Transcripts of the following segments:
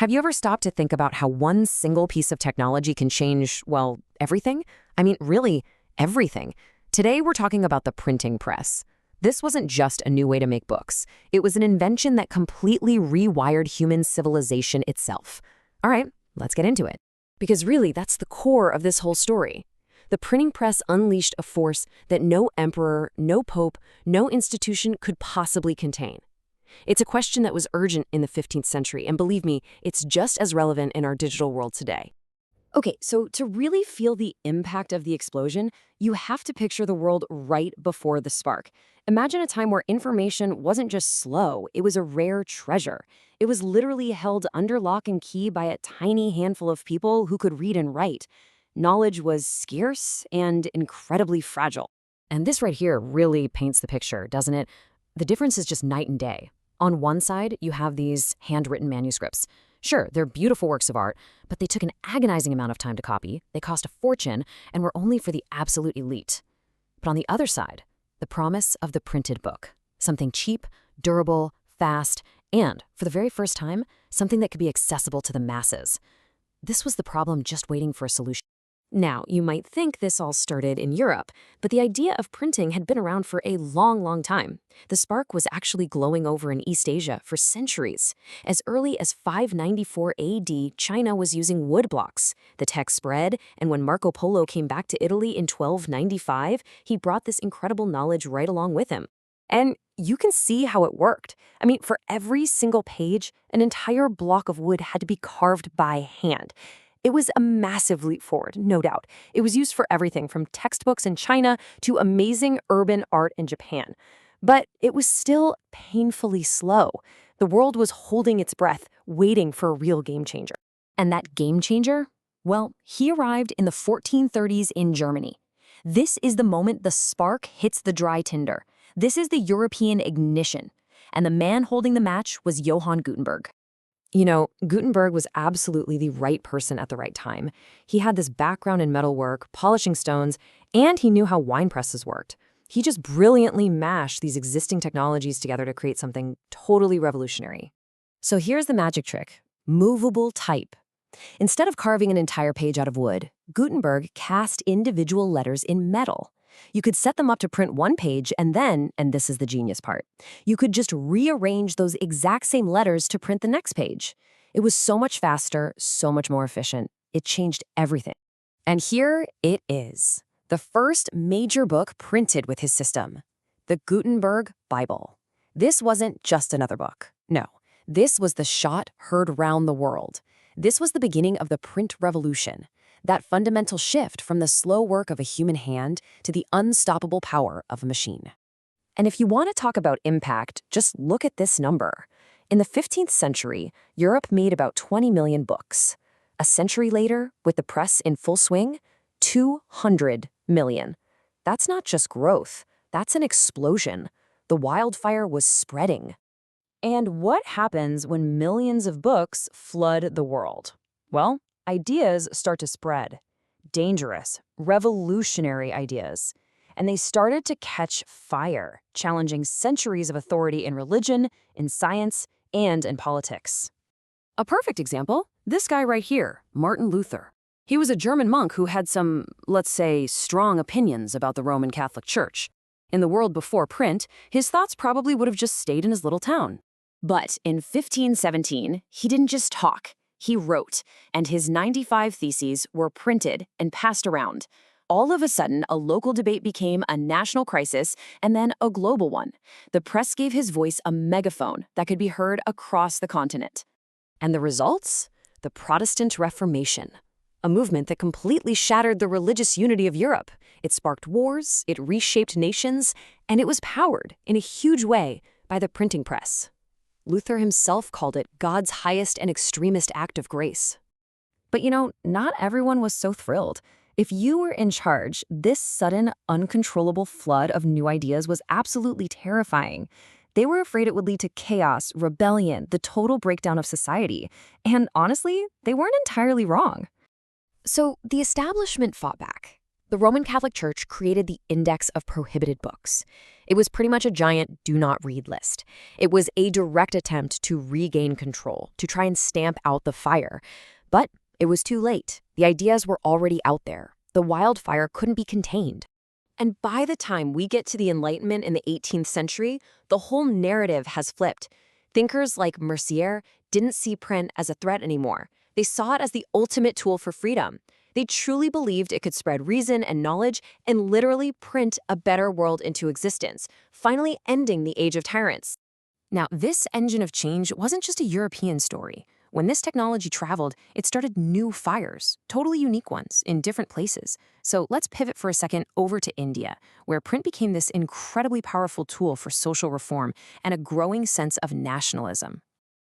Have you ever stopped to think about how one single piece of technology can change, well, everything? I mean, really, everything. Today, we're talking about the printing press. This wasn't just a new way to make books. It was an invention that completely rewired human civilization itself. All right, let's get into it. Because really, that's the core of this whole story. The printing press unleashed a force that no emperor, no pope, no institution could possibly contain. It's a question that was urgent in the 15th century, and believe me, it's just as relevant in our digital world today. Okay, so to really feel the impact of the explosion, you have to picture the world right before the spark. Imagine a time where information wasn't just slow, it was a rare treasure. It was literally held under lock and key by a tiny handful of people who could read and write. Knowledge was scarce and incredibly fragile. And this right here really paints the picture, doesn't it? The difference is just night and day. On one side, you have these handwritten manuscripts. Sure, they're beautiful works of art, but they took an agonizing amount of time to copy, they cost a fortune, and were only for the absolute elite. But on the other side, the promise of the printed book. Something cheap, durable, fast, and, for the very first time, something that could be accessible to the masses. This was the problem just waiting for a solution. Now, you might think this all started in Europe, but the idea of printing had been around for a long, long time. The spark was actually glowing over in East Asia for centuries. As early as 594 AD, China was using wood blocks. The tech spread, and when Marco Polo came back to Italy in 1295, he brought this incredible knowledge right along with him. And you can see how it worked. I mean, for every single page, an entire block of wood had to be carved by hand. It was a massive leap forward, no doubt. It was used for everything from textbooks in China to amazing urban art in Japan. But it was still painfully slow. The world was holding its breath, waiting for a real game changer. And that game changer? Well, he arrived in the 1430s in Germany. This is the moment the spark hits the dry tinder. This is the European ignition. And the man holding the match was Johann Gutenberg. You know, Gutenberg was absolutely the right person at the right time. He had this background in metalwork, polishing stones, and he knew how wine presses worked. He just brilliantly mashed these existing technologies together to create something totally revolutionary. So here's the magic trick: movable type. Instead of carving an entire page out of wood, Gutenberg cast individual letters in metal. You could set them up to print one page and then, and this is the genius part, you could just rearrange those exact same letters to print the next page. It was so much faster, so much more efficient. It changed everything. And here it is, the first major book printed with his system, the Gutenberg Bible. This wasn't just another book. No, this was the shot heard round the world. This was the beginning of the print revolution. That fundamental shift from the slow work of a human hand to the unstoppable power of a machine. And if you want to talk about impact, just look at this number. In the 15th century, Europe made about 20 million books. A century later, with the press in full swing, 200 million. That's not just growth, that's an explosion. The wildfire was spreading. And what happens when millions of books flood the world? Well, ideas start to spread. Dangerous, revolutionary ideas. And they started to catch fire, challenging centuries of authority in religion, in science, and in politics. A perfect example, this guy right here, Martin Luther. He was a German monk who had some, let's say, strong opinions about the Roman Catholic Church. In the world before print, his thoughts probably would have just stayed in his little town. But in 1517, he didn't just talk. He wrote, and his 95 theses were printed and passed around. All of a sudden, a local debate became a national crisis and then a global one. The press gave his voice a megaphone that could be heard across the continent. And the results? The Protestant Reformation, a movement that completely shattered the religious unity of Europe. It sparked wars, it reshaped nations, and it was powered, in a huge way, by the printing press. Luther himself called it God's highest and extremist act of grace. But you know, not everyone was so thrilled. If you were in charge, this sudden, uncontrollable flood of new ideas was absolutely terrifying. They were afraid it would lead to chaos, rebellion, the total breakdown of society. And honestly, they weren't entirely wrong. So the establishment fought back. The Roman Catholic Church created the Index of Prohibited Books. It was pretty much a giant do not read list. It was a direct attempt to regain control, to try and stamp out the fire. But it was too late. The ideas were already out there. The wildfire couldn't be contained. And by the time we get to the Enlightenment in the 18th century, the whole narrative has flipped. Thinkers like Mercier didn't see print as a threat anymore. They saw it as the ultimate tool for freedom. They truly believed it could spread reason and knowledge and literally print a better world into existence, finally ending the age of tyrants. Now, this engine of change wasn't just a European story. When this technology traveled, it started new fires, totally unique ones, in different places. So let's pivot for a second over to India, where print became this incredibly powerful tool for social reform and a growing sense of nationalism.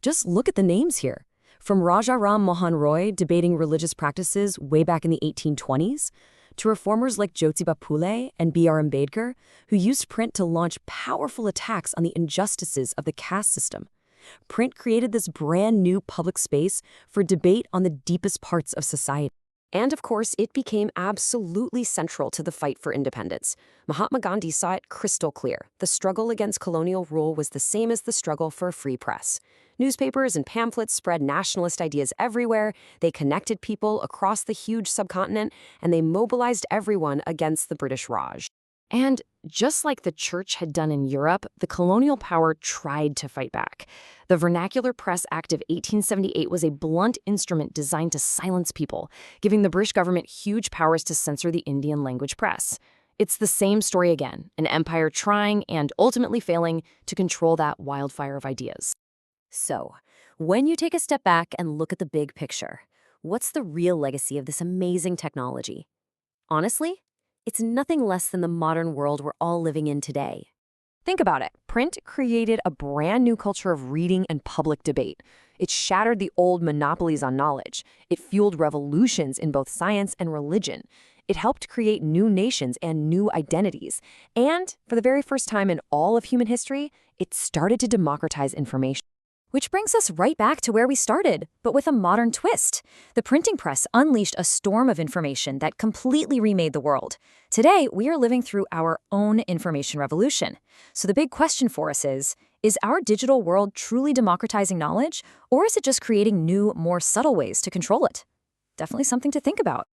Just look at the names here. From Raja Ram Mohan Roy debating religious practices way back in the 1820s, to reformers like Jyotiba Phule and B.R. Ambedkar, who used print to launch powerful attacks on the injustices of the caste system. Print created this brand new public space for debate on the deepest parts of society. And of course, it became absolutely central to the fight for independence. Mahatma Gandhi saw it crystal clear. The struggle against colonial rule was the same as the struggle for a free press. Newspapers and pamphlets spread nationalist ideas everywhere. They connected people across the huge subcontinent, and they mobilized everyone against the British Raj. And just like the church had done in Europe, the colonial power tried to fight back. The Vernacular Press Act of 1878 was a blunt instrument designed to silence people, giving the British government huge powers to censor the Indian language press. It's the same story again, an empire trying and ultimately failing to control that wildfire of ideas. So, when you take a step back and look at the big picture, what's the real legacy of this amazing technology? Honestly, it's nothing less than the modern world we're all living in today. Think about it. Print created a brand new culture of reading and public debate. It shattered the old monopolies on knowledge. It fueled revolutions in both science and religion. It helped create new nations and new identities. And for the very first time in all of human history, it started to democratize information. Which brings us right back to where we started, but with a modern twist. The printing press unleashed a storm of information that completely remade the world. Today, we are living through our own information revolution. So the big question for us is our digital world truly democratizing knowledge, or is it just creating new, more subtle ways to control it? Definitely something to think about.